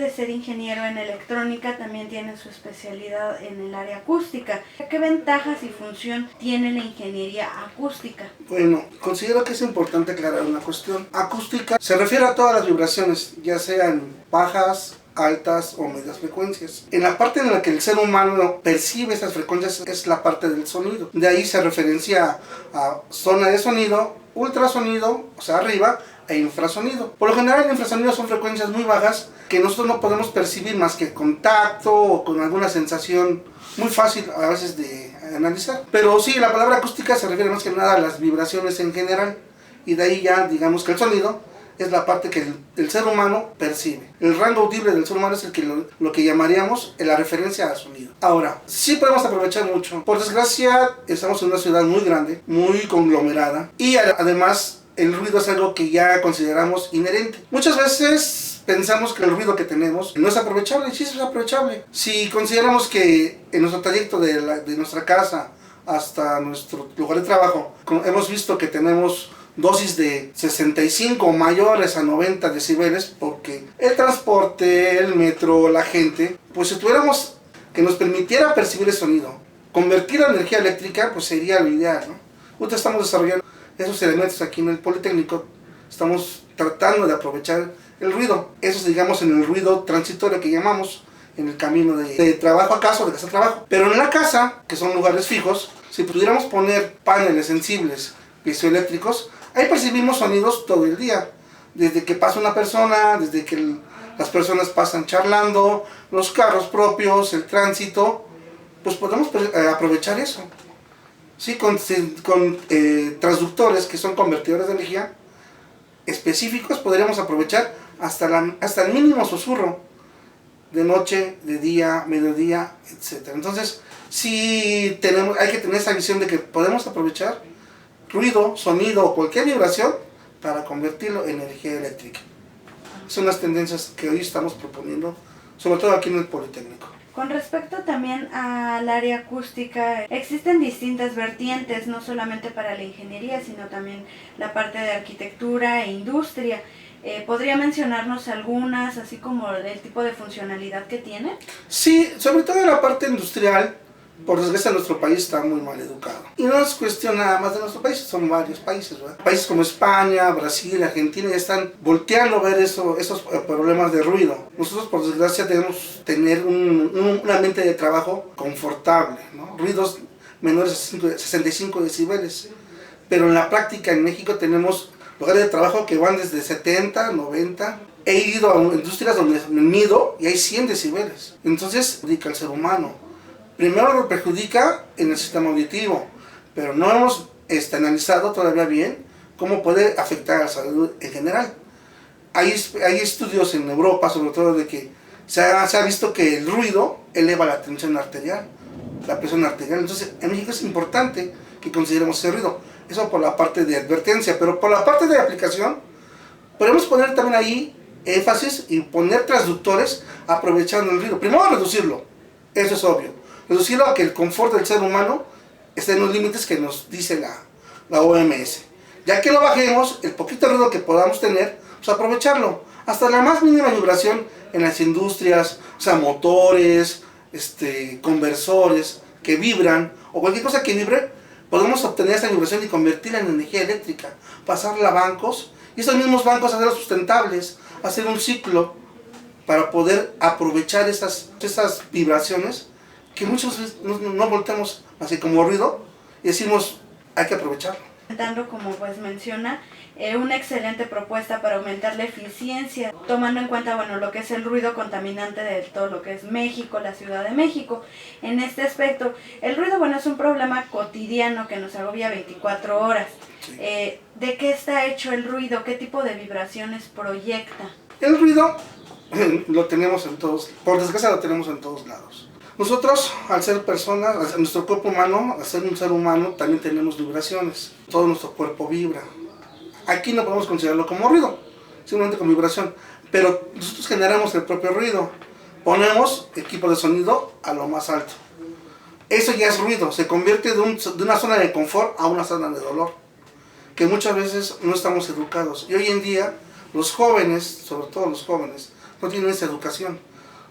de ser ingeniero en electrónica, también tiene su especialidad en el área acústica. ¿Qué ventajas y función tiene la ingeniería acústica? Bueno, considero que es importante aclarar una cuestión. Acústica se refiere a todas las vibraciones, ya sean bajas, altas o medias frecuencias. En la parte en la que el ser humano percibe estas frecuencias es la parte del sonido. De ahí se referencia a zona de sonido, ultrasonido, o sea arriba, e infrasonido. Por lo general el infrasonido son frecuencias muy bajas que nosotros no podemos percibir más que con tacto o con alguna sensación muy fácil a veces de analizar. Pero sí, la palabra acústica se refiere más que nada a las vibraciones en general, y de ahí ya digamos que el sonido es la parte que el ser humano percibe. El rango audible del ser humano es lo que llamaríamos la referencia al sonido. Ahora, sí podemos aprovechar mucho. Por desgracia, estamos en una ciudad muy grande, muy conglomerada, y además el ruido es algo que ya consideramos inherente. Muchas veces pensamos que el ruido que tenemos no es aprovechable. Sí, es aprovechable. Si consideramos que en nuestro trayecto de nuestra casa hasta nuestro lugar de trabajo hemos visto que tenemos dosis de 65 mayores a 90 decibeles, porque el transporte, el metro, la gente, pues si tuviéramos que nos permitiera percibir el sonido, convertir la energía eléctrica, pues sería lo ideal, ¿no? Ahorita estamos desarrollando esos elementos aquí en el Politécnico, estamos tratando de aprovechar el ruido, eso es digamos en el ruido transitorio que llamamos, en el camino de trabajo a casa o de casa a trabajo. Pero en la casa, que son lugares fijos, si pudiéramos poner paneles sensibles piezoeléctricos, ahí percibimos sonidos todo el día, desde que pasa una persona, desde que las personas pasan charlando, los carros propios, el tránsito, pues podemos aprovechar eso. Sí, con transductores que son convertidores de energía específicos podríamos aprovechar hasta el mínimo susurro de noche, de día, mediodía, etc. Entonces, sí hay que tener esa visión de que podemos aprovechar ruido, sonido o cualquier vibración para convertirlo en energía eléctrica. Son las tendencias que hoy estamos proponiendo, sobre todo aquí en el Politécnico. Con respecto también al área acústica, existen distintas vertientes, no solamente para la ingeniería, sino también la parte de arquitectura e industria. ¿Podría mencionarnos algunas, así como el tipo de funcionalidad que tiene? Sí, sobre todo en la parte industrial. Por desgracia nuestro país está muy mal educado. Y no es cuestión nada más de nuestro país, son varios países, ¿verdad? Países como España, Brasil, Argentina ya están volteando a ver esos problemas de ruido. Nosotros por desgracia debemos tener un ambiente de trabajo confortable, ¿no? Ruidos menores a 65 decibeles. Pero en la práctica en México tenemos lugares de trabajo que van desde 70, 90. He ido a industrias donde me mido y hay 100 decibeles. Entonces, perjudica al ser humano. Primero lo perjudica en el sistema auditivo, pero no hemos analizado todavía bien cómo puede afectar a la salud en general. Hay estudios en Europa, sobre todo, de que se ha visto que el ruido eleva la tensión arterial, la presión arterial. Entonces, en México es importante que consideremos ese ruido. Eso por la parte de advertencia, pero por la parte de aplicación, podemos poner también ahí énfasis y poner transductores aprovechando el ruido. Primero reducirlo, eso es obvio. Reducirlo a que el confort del ser humano esté en los límites que nos dice la OMS. Ya que lo bajemos, el poquito ruido que podamos tener, pues aprovecharlo. Hasta la más mínima vibración en las industrias, o sea, motores, conversores que vibran, o cualquier cosa que vibre, podemos obtener esa vibración y convertirla en energía eléctrica, pasarla a bancos, y esos mismos bancos hacerlos sustentables, hacer un ciclo para poder aprovechar esas vibraciones que muchas veces no volteamos así como ruido y decimos hay que aprovecharlo. Como pues menciona, una excelente propuesta para aumentar la eficiencia, tomando en cuenta lo que es el ruido contaminante de todo lo que es México, la Ciudad de México. En este aspecto, el ruido es un problema cotidiano que nos agobia 24 horas. Sí. ¿De qué está hecho el ruido? ¿Qué tipo de vibraciones proyecta? El ruido lo tenemos por desgracia lo tenemos en todos lados. Nosotros, al ser personas, nuestro cuerpo humano, al ser un ser humano, también tenemos vibraciones. Todo nuestro cuerpo vibra. Aquí no podemos considerarlo como ruido, simplemente como vibración. Pero nosotros generamos el propio ruido. Ponemos equipo de sonido a lo más alto. Eso ya es ruido, se convierte de una zona de confort a una zona de dolor. Que muchas veces no estamos educados. Y hoy en día, los jóvenes, sobre todo los jóvenes, no tienen esa educación.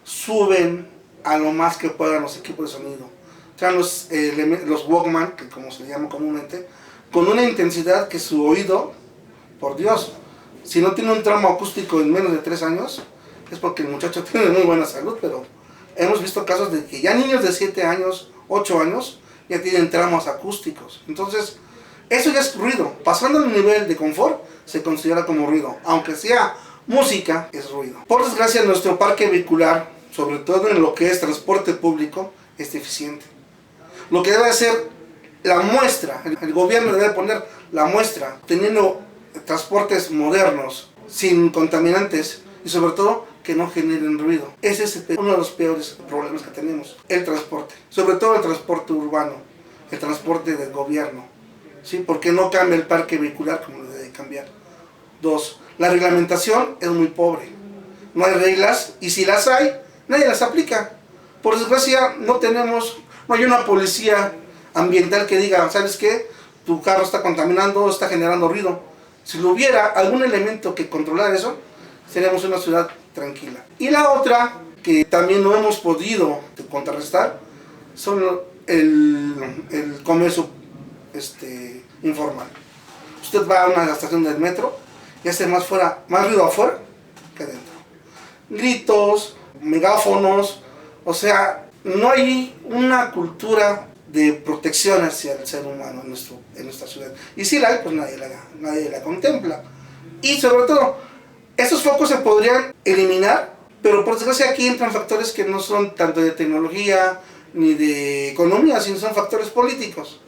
Suben a lo más que puedan los equipos de sonido. Traen los Walkman, que como se llama comúnmente, con una intensidad que su oído, por Dios, si no tiene un trauma acústico en menos de 3 años, es porque el muchacho tiene muy buena salud, pero hemos visto casos de que ya niños de 7 años, 8 años, ya tienen traumas acústicos. Entonces, eso ya es ruido. Pasando el nivel de confort, se considera como ruido. Aunque sea música, es ruido. Por desgracia, nuestro parque vehicular, sobre todo en lo que es transporte público, es deficiente. Lo que debe ser la muestra, el gobierno debe poner la muestra, teniendo transportes modernos, sin contaminantes y sobre todo que no generen ruido. Ese es uno de los peores problemas que tenemos, el transporte, sobre todo el transporte urbano, el transporte del gobierno, ¿sí? Porque no cambia el parque vehicular como lo debe cambiar. 2, la reglamentación es muy pobre, no hay reglas y si las hay, nadie las aplica. Por desgracia no hay una policía ambiental que diga, ¿sabes qué? Tu carro está contaminando, está generando ruido. Si lo hubiera algún elemento que controlara eso, seríamos una ciudad tranquila. Y la otra, que también no hemos podido contrarrestar, son el comercio informal. Usted va a una estación del metro y hace más ruido afuera que adentro. Gritos, megáfonos, o sea, no hay una cultura de protección hacia el ser humano en nuestra ciudad. Y si la hay, pues nadie la contempla. Y sobre todo, esos focos se podrían eliminar, pero por desgracia aquí entran factores que no son tanto de tecnología ni de economía, sino son factores políticos.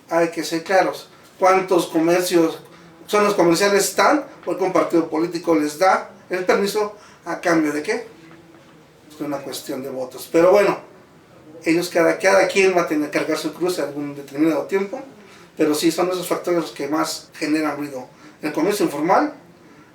Hay que ser claros. ¿Cuántos zonas comerciales están? Porque un partido político les da el permiso a cambio de ¿qué? Es una cuestión de votos. Pero bueno, cada quien va a tener que cargar su cruz en algún determinado tiempo, pero sí son esos factores los que más generan ruido. El comercio informal,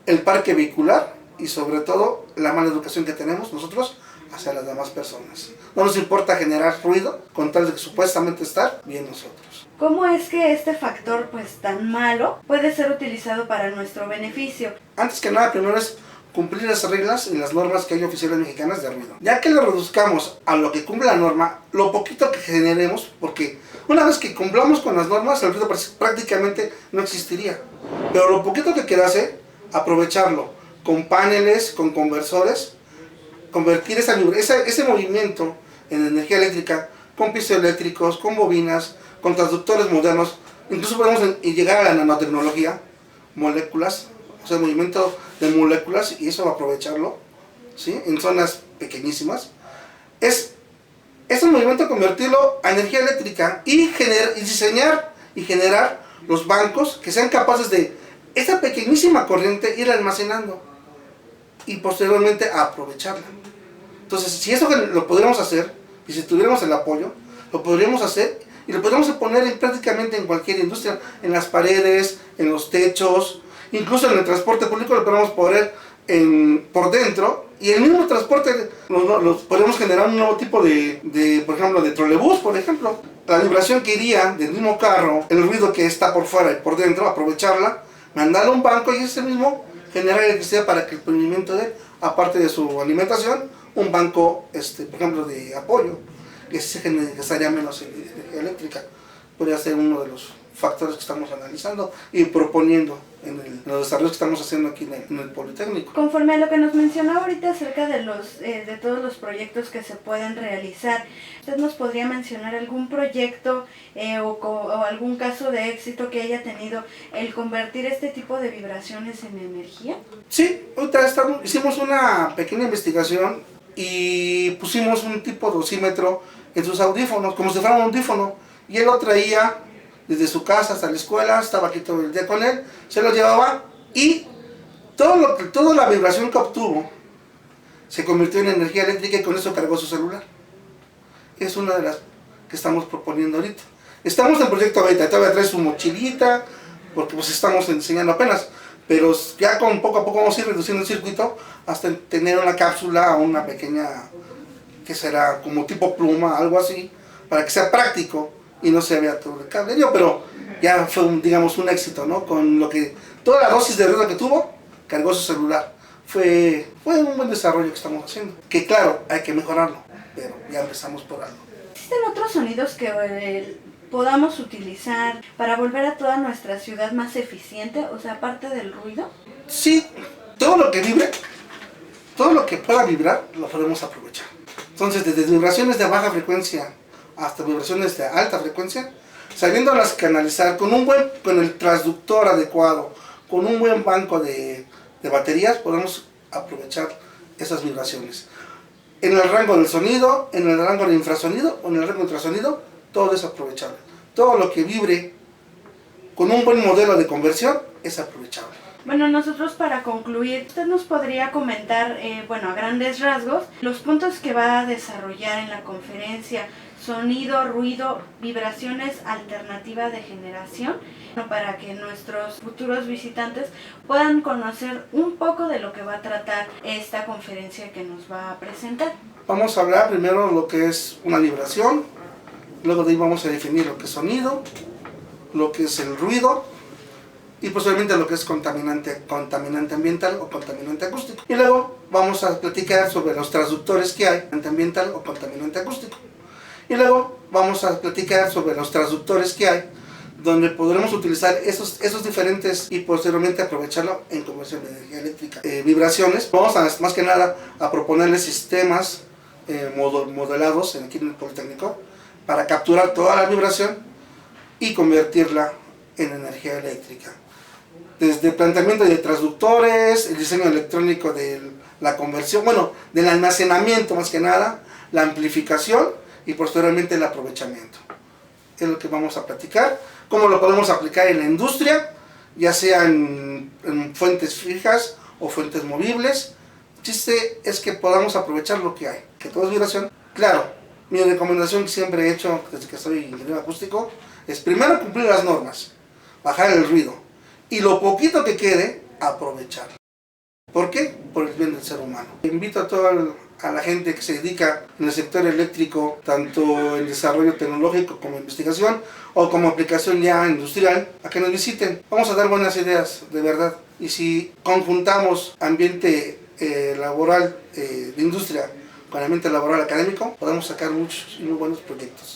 el parque vehicular y sobre todo la mala educación que tenemos nosotros hacia las demás personas. No nos importa generar ruido con tal de que supuestamente estar bien nosotros. ¿Cómo es que este factor pues tan malo puede ser utilizado para nuestro beneficio? Antes que nada, primero es cumplir las reglas y las normas que hay oficiales mexicanas de ruido. Ya que lo reduzcamos a lo que cumple la norma, lo poquito que generemos, porque una vez que cumplamos con las normas, el ruido prácticamente no existiría. Pero lo poquito que quedase, aprovecharlo con paneles, con conversores, convertir ese movimiento en energía eléctrica, con piezoeléctricos, con bobinas, con transductores modernos. Incluso podemos llegar a la nanotecnología, moléculas, o sea, movimiento de moléculas, y eso aprovecharlo, ¿sí? En zonas pequeñísimas. Es un movimiento convertirlo a energía eléctrica y diseñar y generar los bancos que sean capaces de esa pequeñísima corriente ir almacenando y posteriormente aprovecharla. Entonces, si eso lo podríamos hacer, y si tuviéramos el apoyo, lo podríamos hacer y lo podríamos poner prácticamente en cualquier industria, en las paredes, en los techos, incluso en el transporte público lo podemos poner por dentro, y el mismo transporte podemos generar un nuevo tipo por ejemplo, de trolebús, por ejemplo. La vibración que iría del mismo carro, el ruido que está por fuera y por dentro, aprovecharla, mandarla a un banco y ese mismo generar electricidad para que el movimiento aparte de su alimentación, un banco, por ejemplo, de apoyo, que se gastaría menos energía eléctrica. Podría ser uno de los factores que estamos analizando y proponiendo en los desarrollos que estamos haciendo aquí en el Politécnico. Conforme a lo que nos mencionó ahorita acerca de todos los proyectos que se pueden realizar, ¿usted nos podría mencionar algún proyecto o algún caso de éxito que haya tenido el convertir este tipo de vibraciones en energía? Sí, ahorita hicimos una pequeña investigación y pusimos un tipo de dosímetro en sus audífonos, como si fuera un audífono, y él lo traía desde su casa hasta la escuela, estaba aquí todo el día con él, se lo llevaba y toda la vibración que obtuvo se convirtió en energía eléctrica y con eso cargó su celular. Es una de las que estamos proponiendo ahorita. Estamos en proyecto beta, todavía trae su mochilita, porque pues estamos enseñando apenas, pero ya con poco a poco vamos a ir reduciendo el circuito hasta tener una cápsula o una pequeña, que será como tipo pluma, algo así, para que sea práctico y no se vea todo el cablerío, pero ya fue digamos un éxito, ¿no? Con toda la dosis de ruido que tuvo, cargó su celular. fue un buen desarrollo que estamos haciendo. Que claro, hay que mejorarlo, pero ya empezamos por algo. ¿Existen otros sonidos que podamos utilizar para volver a toda nuestra ciudad más eficiente? O sea, aparte del ruido. Sí, todo lo que vibre, todo lo que pueda vibrar, lo podemos aprovechar. Entonces, desde vibraciones de baja frecuencia hasta vibraciones de alta frecuencia, sabiéndolas canalizar con el transductor adecuado, con un buen banco de baterías, podemos aprovechar esas vibraciones. En el rango del sonido, en el rango del infrasonido o en el rango de ultrasonido, todo es aprovechable. Todo lo que vibre con un buen modelo de conversión es aprovechable. Bueno, nosotros para concluir, usted nos podría comentar, a grandes rasgos, los puntos que va a desarrollar en la conferencia: sonido, ruido, vibraciones, alternativa de generación, para que nuestros futuros visitantes puedan conocer un poco de lo que va a tratar esta conferencia que nos va a presentar. Vamos a hablar primero lo que es una vibración, luego de ahí vamos a definir lo que es sonido, lo que es el ruido, y posteriormente lo que es contaminante ambiental o contaminante acústico. Y luego vamos a platicar sobre los transductores que hay, contaminante ambiental o contaminante acústico. Y luego vamos a platicar sobre los transductores que hay, donde podremos utilizar esos diferentes y posteriormente aprovecharlo en conversión de energía eléctrica. Vibraciones, vamos más que nada a proponerles sistemas modelados aquí en el Politécnico para capturar toda la vibración y convertirla en energía eléctrica. Desde el planteamiento de transductores, el diseño electrónico de la conversión, del almacenamiento más que nada, la amplificación y posteriormente el aprovechamiento. Es lo que vamos a platicar, cómo lo podemos aplicar en la industria, ya sea en fuentes fijas o fuentes movibles. El chiste es que podamos aprovechar lo que hay, que todo es vibración. Claro, mi recomendación que siempre he hecho desde que soy ingeniero acústico es primero cumplir las normas, bajar el ruido y lo poquito que quede, aprovecharlo. ¿Por qué? Por el bien del ser humano. Invito a la gente que se dedica en el sector eléctrico, tanto en desarrollo tecnológico como investigación o como aplicación ya industrial, a que nos visiten. Vamos a dar buenas ideas, de verdad. Y si conjuntamos ambiente laboral de industria con ambiente laboral académico, podemos sacar muchos y muy buenos proyectos.